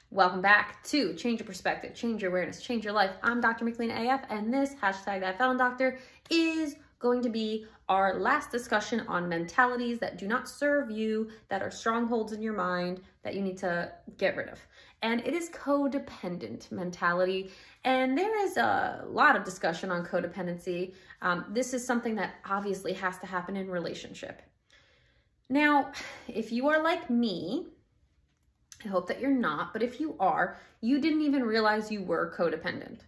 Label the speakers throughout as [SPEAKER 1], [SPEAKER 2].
[SPEAKER 1] Welcome back to Change Your Perspective, Change Your Awareness, Change Your Life. I'm Dr. Michelina AF, and this hashtag I Found Doctor is going to be our last discussion on mentalities that do not serve you, that are strongholds in your mind that you need to get rid of. And it is codependent mentality. And there is a lot of discussion on codependency. This is something that obviously has to happen in relationship. Now, if you are like me, I hope that you're not, but if you are, you didn't even realize you were codependent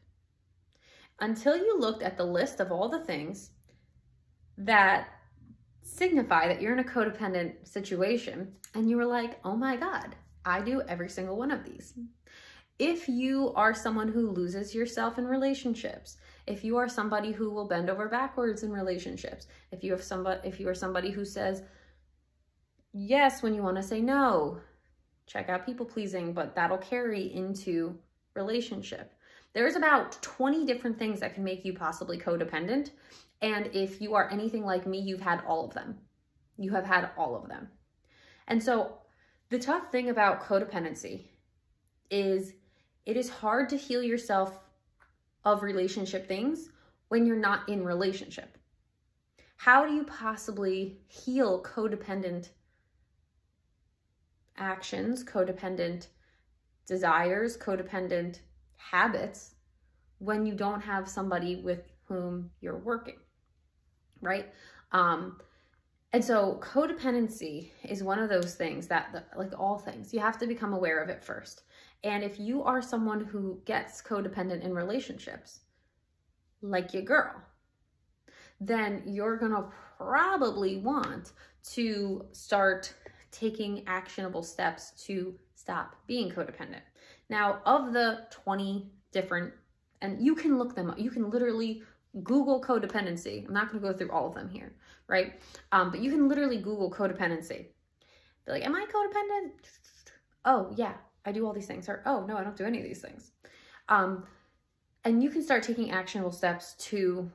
[SPEAKER 1] until you looked at the list of all the things that signify that you're in a codependent situation and you were like, oh my God, I do every single one of these. If you are someone who loses yourself in relationships, if you are somebody who will bend over backwards in relationships, if you are somebody who says yes when you want to say no, check out people pleasing, but that'll carry into relationship. There's about 20 different things that can make you possibly codependent. And if you are anything like me, you've had all of them. You have had all of them. And so the tough thing about codependency is it is hard to heal yourself of relationship things when you're not in relationship. How do you possibly heal codependent actions, codependent desires, codependent habits when you don't have somebody with whom you're working, right? And so codependency is one of those things that, like all things, you have to become aware of it first. And if you are someone who gets codependent in relationships, like your girl, then you're gonna probably want to start taking actionable steps to stop being codependent. Now, of the 20 different, and you can look them up, you can literally Google codependency. I'm not going to go through all of them here, right? But you can literally Google codependency. Be like, am I codependent? Oh, yeah, I do all these things. Or, oh, no, I don't do any of these things. And you can start taking actionable steps to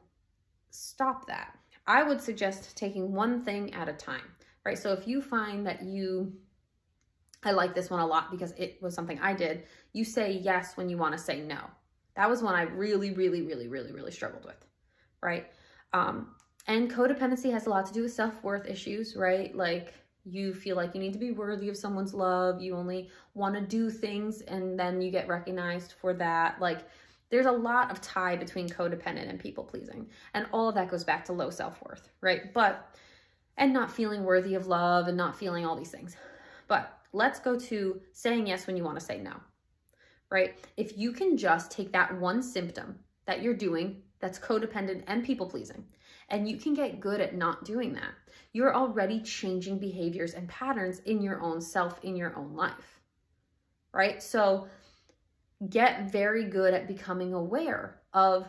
[SPEAKER 1] stop that. I would suggest taking one thing at a time, right? So if you find that I like this one a lot because it was something I did. You say yes when you want to say no. That was one I really struggled with, right? And codependency has a lot to do with self-worth issues, right? Like you feel like you need to be worthy of someone's love. You only want to do things and then you get recognized for that. Like there's a lot of tie between codependent and people pleasing. And all of that goes back to low self-worth, right? And not feeling worthy of love and not feeling all these things. But let's go to saying yes when you want to say no, right? If you can just take that one symptom that you're doing that's codependent and people pleasing, and you can get good at not doing that, you're already changing behaviors and patterns in your own self, in your own life, right? So get very good at becoming aware of,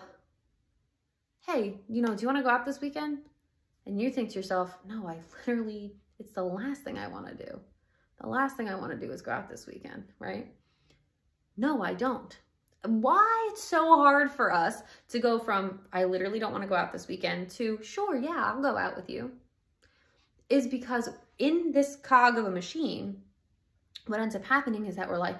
[SPEAKER 1] hey, do you want to go out this weekend? And you think to yourself, no, it's the last thing I want to do. The last thing I want to do is go out this weekend, right? No, I don't. And why it's so hard for us to go from, I literally don't want to go out this weekend to, sure, yeah, I'll go out with you, is because in this cog of a machine, what ends up happening is that we're like,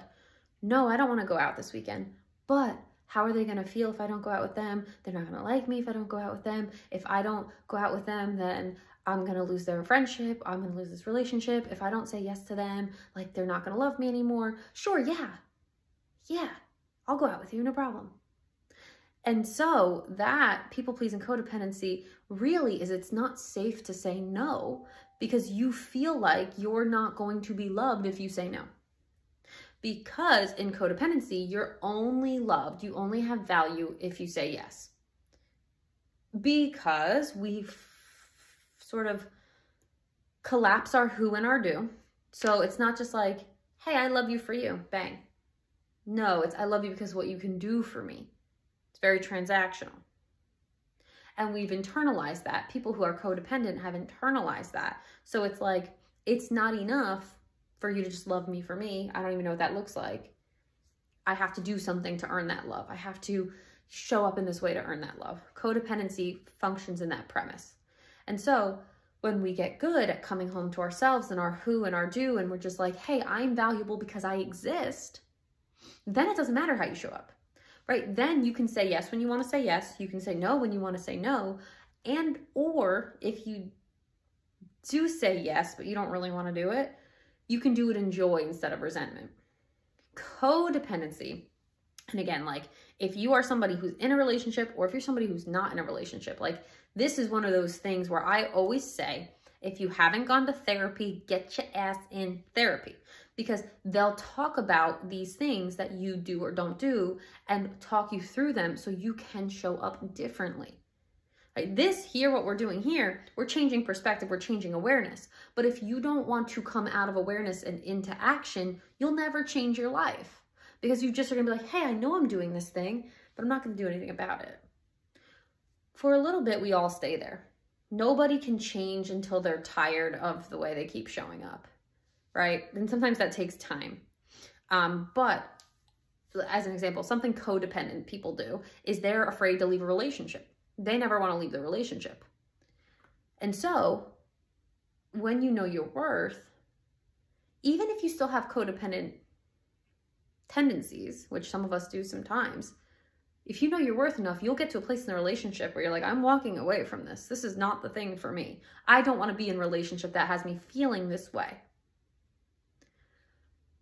[SPEAKER 1] no, I don't want to go out this weekend, but how are they going to feel if I don't go out with them? They're not going to like me if I don't go out with them. If I don't go out with them, then I'm going to lose their friendship. I'm going to lose this relationship. If I don't say yes to them, like they're not going to love me anymore. Sure, yeah, I'll go out with you, no problem. And so that people-pleasing codependency really is, it's not safe to say no because you feel like you're not going to be loved if you say no. Because in codependency, you're only loved, you only have value if you say yes. Because we sort of collapse our who and our do. So it's not just like, hey, I love you for you, bang. No, it's I love you because what you can do for me. It's very transactional. And we've internalized that. People who are codependent have internalized that. So it's like, it's not enough for you to just love me for me. I don't even know what that looks like. I have to do something to earn that love. I have to show up in this way to earn that love. Codependency functions in that premise. And so when we get good at coming home to ourselves and our who and our do, and we're just like, hey, I'm valuable because I exist, then it doesn't matter how you show up, right? Then you can say yes when you want to say yes. You can say no when you want to say no. And, or if you do say yes, but you don't really want to do it, you can do it in joy instead of resentment. Codependency. And again, like if you are somebody who's in a relationship or if you're somebody who's not in a relationship, like this is one of those things where I always say, if you haven't gone to therapy, get your ass in therapy, because they'll talk about these things that you do or don't do and talk you through them so you can show up differently. Like this here, what we're doing here, we're changing perspective, we're changing awareness. But if you don't want to come out of awareness and into action, you'll never change your life, because you just are gonna be like, hey, I know I'm doing this thing, but I'm not gonna do anything about it. For a little bit, we all stay there. Nobody can change until they're tired of the way they keep showing up, right? And sometimes that takes time. But as an example, something codependent people do is they're afraid to leave a relationship. They never want to leave the relationship. And so when you know your worth, even if you still have codependent tendencies, which some of us do sometimes, if you know your worth enough, you'll get to a place in the relationship where you're like, I'm walking away from this. This is not the thing for me. I don't want to be in a relationship that has me feeling this way.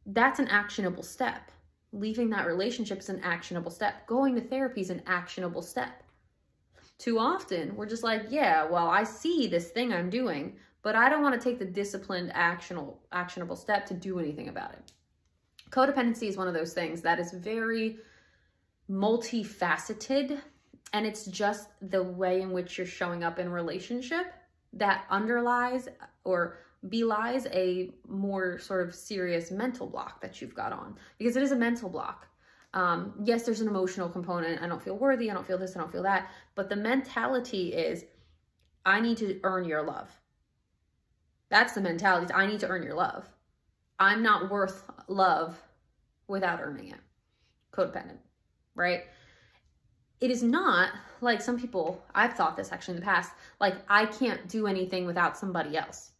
[SPEAKER 1] That's an actionable step. Leaving that relationship is an actionable step. Going to therapy is an actionable step. Too often, we're just like, yeah, well, I see this thing I'm doing, but I don't want to take the disciplined, actionable step to do anything about it. Codependency is one of those things that is very multifaceted, and it's just the way in which you're showing up in relationship that underlies or belies a more sort of serious mental block that you've got on, because it is a mental block. Yes, there's an emotional component. I don't feel worthy. I don't feel this. I don't feel that. But the mentality is, I need to earn your love. That's the mentality. I need to earn your love. I'm not worth love without earning it. Codependent, right? It is not like some people, I've thought this actually in the past, like I can't do anything without somebody else.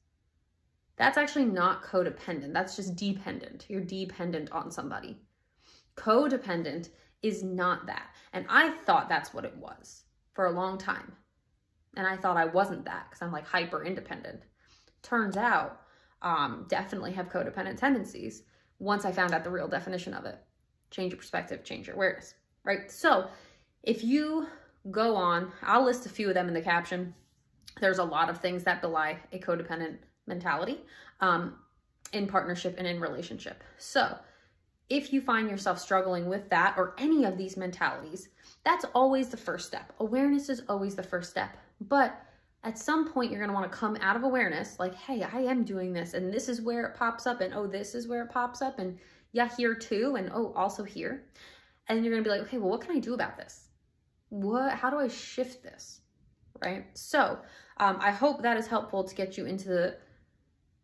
[SPEAKER 1] That's actually not codependent. That's just dependent. You're dependent on somebody. Codependent is not that. And I thought that's what it was for a long time. And I thought I wasn't that because I'm like hyper independent. Turns out, definitely have codependent tendencies once I found out the real definition of it. Change your perspective, change your awareness, right? So if you go on, I'll list a few of them in the caption. There's a lot of things that belie a codependent mentality in partnership and in relationship. So if you find yourself struggling with that or any of these mentalities, that's always the first step. Awareness is always the first step. But at some point, you're going to want to come out of awareness, like, hey, I am doing this, and this is where it pops up, and oh, this is where it pops up, and yeah, here too, and oh, also here. And you're going to be like, okay, well, what can I do about this? How do I shift this, right? So I hope that is helpful to get you into the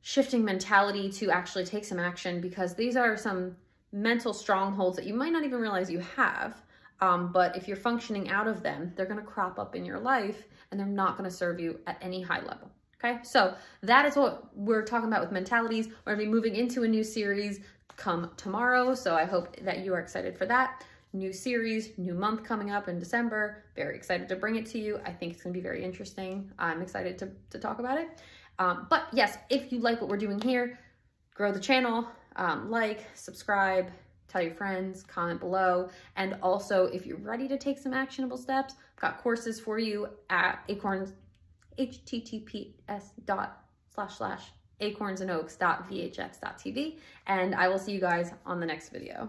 [SPEAKER 1] shifting mentality to actually take some action, because these are some mental strongholds that you might not even realize you have. But if you're functioning out of them, they're going to crop up in your life and they're not going to serve you at any high level. Okay. So that is what we're talking about with mentalities. We're going to be moving into a new series come tomorrow. So I hope that you are excited for that. New series, new month coming up in December. Very excited to bring it to you. I think it's going to be very interesting. I'm excited to talk about it. But yes, if you like what we're doing here, grow the channel, like, subscribe, tell your friends, comment below. And also, if you're ready to take some actionable steps, I've got courses for you at Acorns, https://acornsandoaks.vhx.tv. And I will see you guys on the next video.